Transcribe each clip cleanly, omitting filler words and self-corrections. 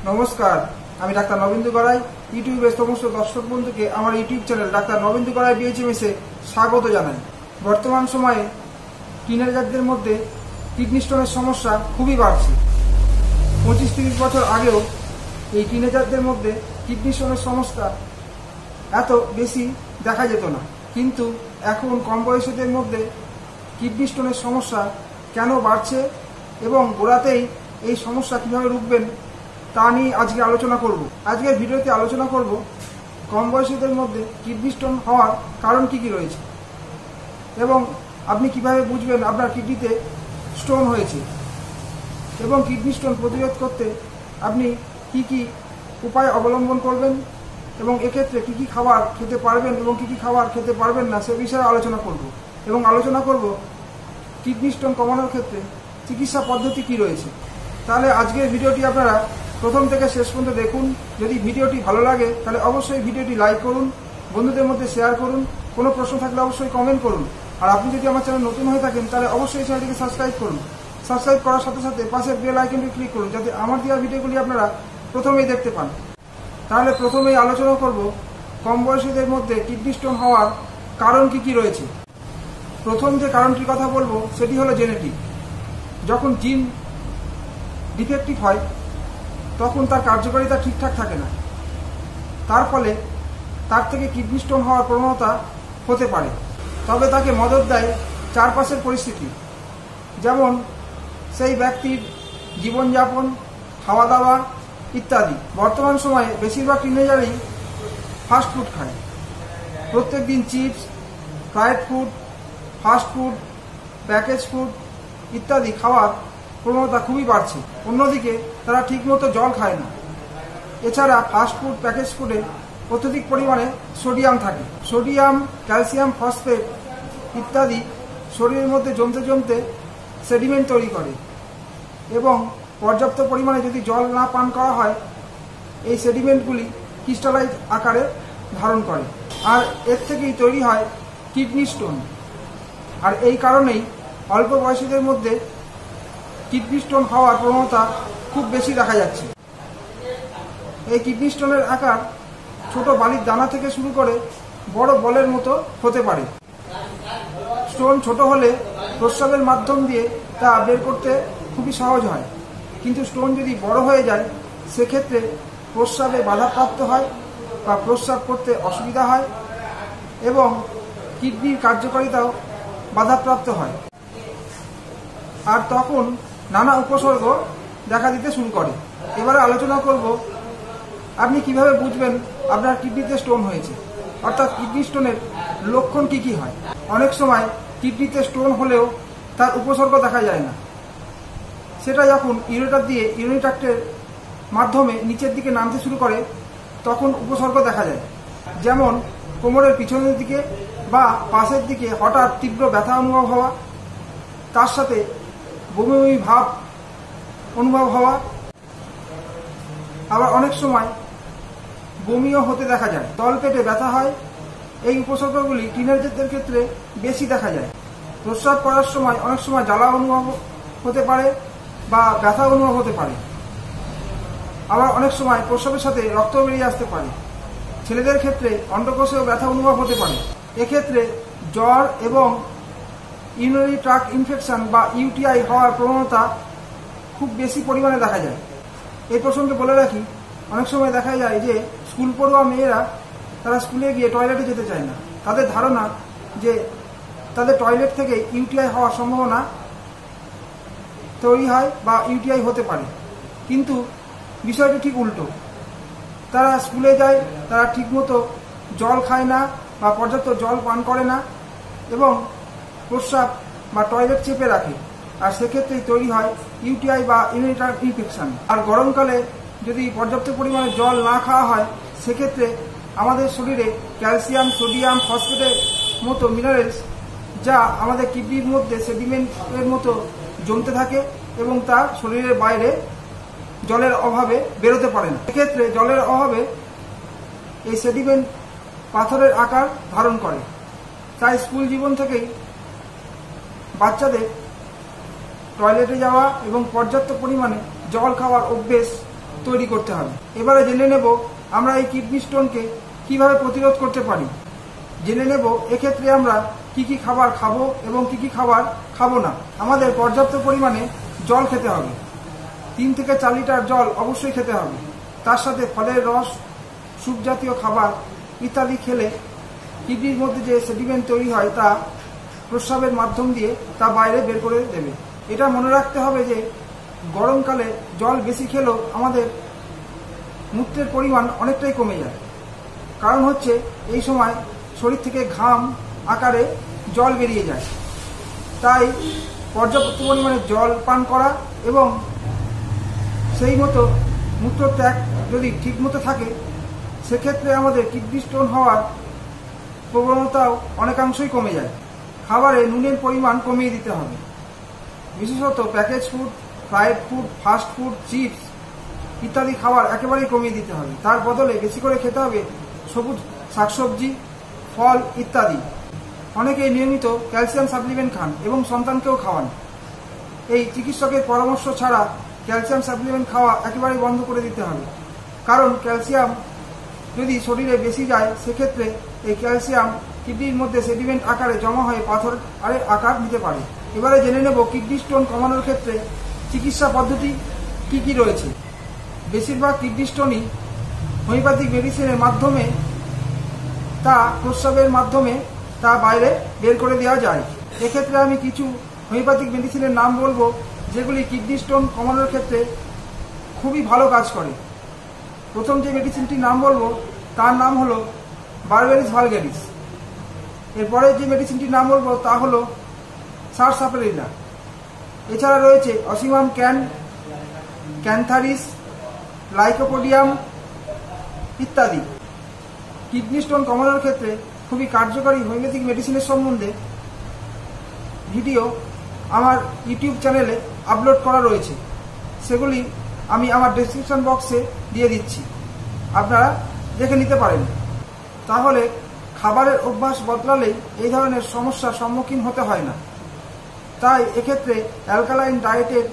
নমস্কার, আমি ডাক্তার নবেন্দু গড়াই। ইউটিউবের সমস্ত দর্শক বন্ধুকে আমার YouTube channel doctor Nabendu Gorai বিএইচএমএসে স্বাগত জানাই। বর্তমান সময়ে টিনেজারদের মধ্যে কিডনি স্টোনের সমস্যা খুবই বাড়ছে। 25-30 বছর আগেও এই টিনেজারদের মধ্যে কিডনি স্টোনের সমস্যা এত বেশি দেখা যেত না, কিন্তু এখন কম বয়সীদের মধ্যে কিডনি স্টোনের সমস্যা কেন বাড়ছে এবং গোড়াতেই এই সমস্যা কিভাবে রুখবেন তা নিয়ে আজকে আলোচনা করব। আজকের ভিডিওতে আলোচনা করব কম বয়সীদের মধ্যে কিডনি স্টোন হওয়ার কারণ কি কি রয়েছে এবং আপনি কিভাবে বুঝবেন আপনার কিডনিতে স্টোন হয়েছে এবং কিডনি স্টোন প্রতিরোধ করতে আপনি কি কি উপায় অবলম্বন করবেন এবং এক্ষেত্রে কি কি খাবার খেতে পারবেন এবং কি কি খাবার খেতে পারবেন না সে বিষয়ে আলোচনা করব এবং আলোচনা করব কিডনি স্টোন কমানোর ক্ষেত্রে চিকিৎসা পদ্ধতি কি রয়েছে। তাহলে আজকের ভিডিওটি আপনারা প্রথম থেকে শেষ পর্যন্ত দেখুন। যদি ভিডিওটি ভালো লাগে তাহলে অবশ্যই ভিডিওটি লাইক করুন, বন্ধুদের মধ্যে শেয়ার করুন, কোনো প্রশ্ন থাকলে অবশ্যই কমেন্ট করুন। আর আপনি যদি আমার চ্যানেল নতুন হয়ে থাকেন তাহলে অবশ্যই চ্যানেলটিকে সাবস্ক্রাইব করুন। সাবস্ক্রাইব করার সাথে সাথে পাশের বেল আইকনটি ক্লিক করুন যাতে আমার দেওয়া ভিডিওগুলি আপনারা প্রথমেই দেখতে পান। তাহলে প্রথমেই আলোচনা করব কম বয়সীদের মধ্যে কিডনি স্টোন হওয়ার কারণ কি কি রয়েছে। প্রথম যে কারণটির কথা বলবো সেটি হলো জেনেটিক। যখন জিন ডিফেক্টিভ হয় তখন তার কার্যকারিতা ঠিকঠাক থাকে না, তার ফলে তার থেকে কিডনি স্টোন হওয়ার প্রবণতা হতে পারে। তবে তাকে মদত দেয় চারপাশের পরিস্থিতি, যেমন সেই ব্যক্তির জীবনযাপন, খাওয়া দাওয়া ইত্যাদি। বর্তমান সময়ে বেশিরভাগ টিনেজারই ফাস্ট ফুড খায়। প্রত্যেক দিন chips, fried food, fast food, package food ইত্যাদি খাওয়ার প্রবণতা খুবই বাড়ছে। অন্যদিকে তারা ঠিকমতো জল খায় না। এছাড়া ফাস্ট ফুড, প্যাকেজ ফুডে অত্যধিক পরিমাণে সোডিয়াম থাকে। সোডিয়াম, ক্যালসিয়াম ফসফেট ইত্যাদি শরীরের মধ্যে জমতে জমতে সেডিমেন্ট তৈরি করে এবং পর্যাপ্ত পরিমাণে যদি জল না পান করা হয় এই সেডিমেন্টগুলি ক্রিস্টালাইজ আকারে ধারণ করে, আর এর থেকেই তৈরি হয় কিডনি স্টোন। আর এই কারণেই অল্প বয়সীদের মধ্যে কিডনি স্টোন হওয়ার প্রবণতা খুব বেশি দেখা যাচ্ছে। এই কিডনি স্টোনের আকার ছোট বালির দানা থেকে শুরু করে বড় বলের মতো হতে পারে। স্টোন ছোট হলে প্রস্রাবের মাধ্যম দিয়ে তা বের করতে খুবই সহজ হয়, কিন্তু স্টোন যদি বড় হয়ে যায় সেক্ষেত্রে প্রস্রাবে বাধাপ্রাপ্ত হয় বা প্রস্রাব করতে অসুবিধা হয় এবং কিডনির কার্যকারিতাও বাধাপ্রাপ্ত হয়, আর তখন নানা উপসর্গ দেখা দিতে শুরু করে। এবারে আলোচনা করব আপনি কিভাবে বুঝবেন আপনার কিডনিতে স্টোন হয়েছে, অর্থাৎ কিডনি স্টোনের লক্ষণ কি কি হয়। অনেক সময় কিডনিতে স্টোন হলেও তার উপসর্গ দেখা যায় না। সেটা যখন ইউরেটার দিয়ে ইউরিন ট্র্যাক্টের মাধ্যমে নিচের দিকে নামতে শুরু করে তখন উপসর্গ দেখা যায়, যেমন কোমরের পিছনের দিকে বা পাশের দিকে হঠাৎ তীব্র ব্যথা অনুভব হওয়া, তার সাথে বমি বমি ভাব অনুভব হওয়া, আবার অনেক সময় বমিও হতে দেখা যায়, তল পেটে ব্যথা হয়। এই উপসর্গগুলি টিনেজারদের ক্ষেত্রে বেশি দেখা যায়। প্রস্রাব করার সময় অনেক সময় জ্বালা অনুভব হতে পারে বা ব্যথা অনুভব হতে পারে, আবার অনেক সময় প্রস্রাবের সাথে রক্ত বেরিয়ে আসতে পারে। ছেলেদের ক্ষেত্রে অন্ডকোষেও ব্যথা অনুভব হতে পারে। এক্ষেত্রে জ্বর এবং ইউরিনারি ট্র্যাক্ট ইনফেকশন বা ইউটিআই হওয়ার প্রবণতা খুব বেশি পরিমাণে দেখা যায়। এই প্রসঙ্গে বলে রাখি, অনেক সময় দেখা যায় যে স্কুল পড়ুয়া মেয়েরা তারা স্কুলে গিয়ে টয়লেটে যেতে চায় না। তাদের ধারণা যে তাদের টয়লেট থেকে ইউটিআই হওয়ার সম্ভাবনা তৈরি হয় বা ইউটিআই হতে পারে, কিন্তু বিষয়টি ঠিক উল্টো। তারা স্কুলে যায়, তারা ঠিকমতো জল খায় না বা পর্যাপ্ত জল পান করে না এবং প্রস্রাব বা টয়লেট চেপে রাখে, আর সেক্ষেত্রেই তৈরি হয় ইউটিআই বা ইউরিনারি ট্র্যাক্ট ইনফেকশন। আর গরমকালে যদি পর্যাপ্ত পরিমাণে জল না খাওয়া হয় সেক্ষেত্রে আমাদের শরীরে ক্যালসিয়াম, সোডিয়াম, ফসফেটের মতো মিনারেলস যা আমাদের কিডনির মধ্যে সেডিমেন্টের মতো জমতে থাকে এবং তা শরীরের বাইরে জলের অভাবে বেরোতে পারে না। এক্ষেত্রে জলের অভাবে এই সেডিমেন্ট পাথরের আকার ধারণ করে। তাই স্কুল জীবন থেকেই বাচ্চাদের টয়লেটে যাওয়া এবং পর্যাপ্ত পরিমাণে জল খাওয়ার অভ্যেস তৈরি করতে হবে। এবারে জেনে নেব আমরা এই কিডনি স্টোনকে কিভাবে প্রতিরোধ করতে পারি। জেনে নেব এক্ষেত্রে আমরা কি কি খাবার খাবো এবং কি কি খাবার খাবো না। আমাদের পর্যাপ্ত পরিমাণে জল খেতে হবে, 3 থেকে 4 লিটার জল অবশ্যই খেতে হবে। তার সাথে ফলের রস, স্যুপ জাতীয় খাবার ইত্যাদি খেলে কিডনির মধ্যে যে সেডিমেন্ট তৈরি হয় তা প্রস্রাবের মাধ্যম দিয়ে তা বাইরে বের করে দেবে। এটা মনে রাখতে হবে যে গরমকালে জল বেশি খেলেও আমাদের মূত্রের পরিমাণ অনেকটাই কমে যায়। কারণ হচ্ছে এই সময় শরীর থেকে ঘাম আকারে জল বেরিয়ে যায়। তাই পর্যাপ্ত পরিমাণে জল পান করা এবং সেই মতো মূত্রত্যাগ যদি ঠিকমতো থাকে সেক্ষেত্রে আমাদের কিডনি স্টোন হওয়ার প্রবণতাও অনেকাংশই কমে যায়। খাবারে নুনের পরিমাণ কমিয়ে দিতে হবে, বিশেষত package food, fried food, fast food, chips ইত্যাদি খাবার একেবারেই কমিয়ে দিতে হবে। তার বদলে বেশি করে খেতে হবে সবুজ শাকসবজি, ফল ইত্যাদি। অনেকেই নিয়মিত ক্যালসিয়াম সাপ্লিমেন্ট খান এবং সন্তানকেও খাওয়ান। এই চিকিৎসকের পরামর্শ ছাড়া ক্যালসিয়াম সাপ্লিমেন্ট খাওয়া একেবারেই বন্ধ করে দিতে হবে। কারণ ক্যালসিয়াম যদি শরীরে বেশি যায় সেক্ষেত্রে এই ক্যালসিয়াম কিডনির মধ্যে সেডিমেন্ট আকারে জমা হয়ে পাথর আকার নিতে পারে। এবারে জেনে নেব কিডনি স্টোন কমানোর ক্ষেত্রে চিকিৎসা পদ্ধতি কি কি রয়েছে। বেশিরভাগ কিডনি স্টোনই হোমিওপ্যাথিক মেডিসিনের মাধ্যমে তা প্রস্রাবের মাধ্যমে তা বাইরে বের করে দেওয়া যায়। এক্ষেত্রে আমি কিছু হোমিওপ্যাথিক মেডিসিনের নাম বলবো যেগুলি কিডনি স্টোন কমানোর ক্ষেত্রে খুবই ভালো কাজ করে। প্রথম যে মেডিসিনটির নাম বলবো তার নাম হলো বারবেরিস ভালগারিস। এরপরে যে মেডিসিনটির নাম বলবো তা হলো সারসাপারিলা। এছাড়া রয়েছে অসিমাম ক্যান্থারিস, লাইকোপোডিয়াম ইত্যাদি। কিডনি স্টোন কমানোর ক্ষেত্রে খুবই কার্যকরী হোমিওপ্যাথিক মেডিসিনের সম্বন্ধে ভিডিও আমার ইউটিউব চ্যানেলে আপলোড করা রয়েছে, সেগুলি আমি আমার ডেসক্রিপশন বক্সে দিয়ে দিচ্ছি, আপনারা দেখে নিতে পারেন। তাহলে খাবারের অভ্যাস বদলালেই এই ধরনের সমস্যার সম্মুখীন হতে হয় না। তাই এক্ষেত্রে অ্যালকালাইন ডায়েটের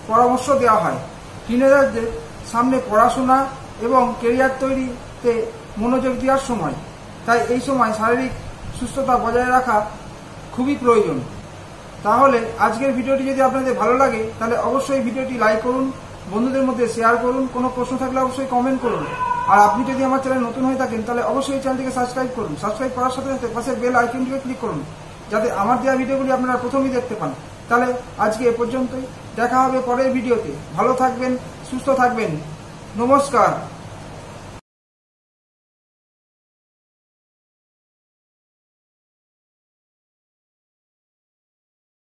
পরামর্শ দেওয়া হয় টিনেজারদের সামনে পড়াশোনা এবং কেরিয়ার তৈরিতে মনোযোগ দেওয়ার সময়। তাই এই সময় শারীরিক সুস্থতা বজায় রাখা খুবই প্রয়োজন। তাহলে আজকের ভিডিওটি যদি আপনাদের ভালো লাগে তাহলে অবশ্যই ভিডিওটি লাইক করুন, বন্ধুদের মধ্যে শেয়ার করুন, কোনো প্রশ্ন থাকলে অবশ্যই কমেন্ট করুন। আর আপনি যদি আমার চ্যানেল নতুন হয়ে থাকেন তাহলে অবশ্যই এই চ্যানেলটিকে সাবস্ক্রাইব করুন। সাবস্ক্রাইব করার সাথে সাথে পাশের বেল আইকনটিকে ক্লিক করুন যাতে আমার দেওয়া ভিডিওগুলি আপনারা প্রথমেই দেখতে পান। তাহলে আজকে এ পর্যন্তই, দেখা হবে পরের ভিডিওতে। ভালো থাকবেন, সুস্থ থাকবেন, নমস্কার।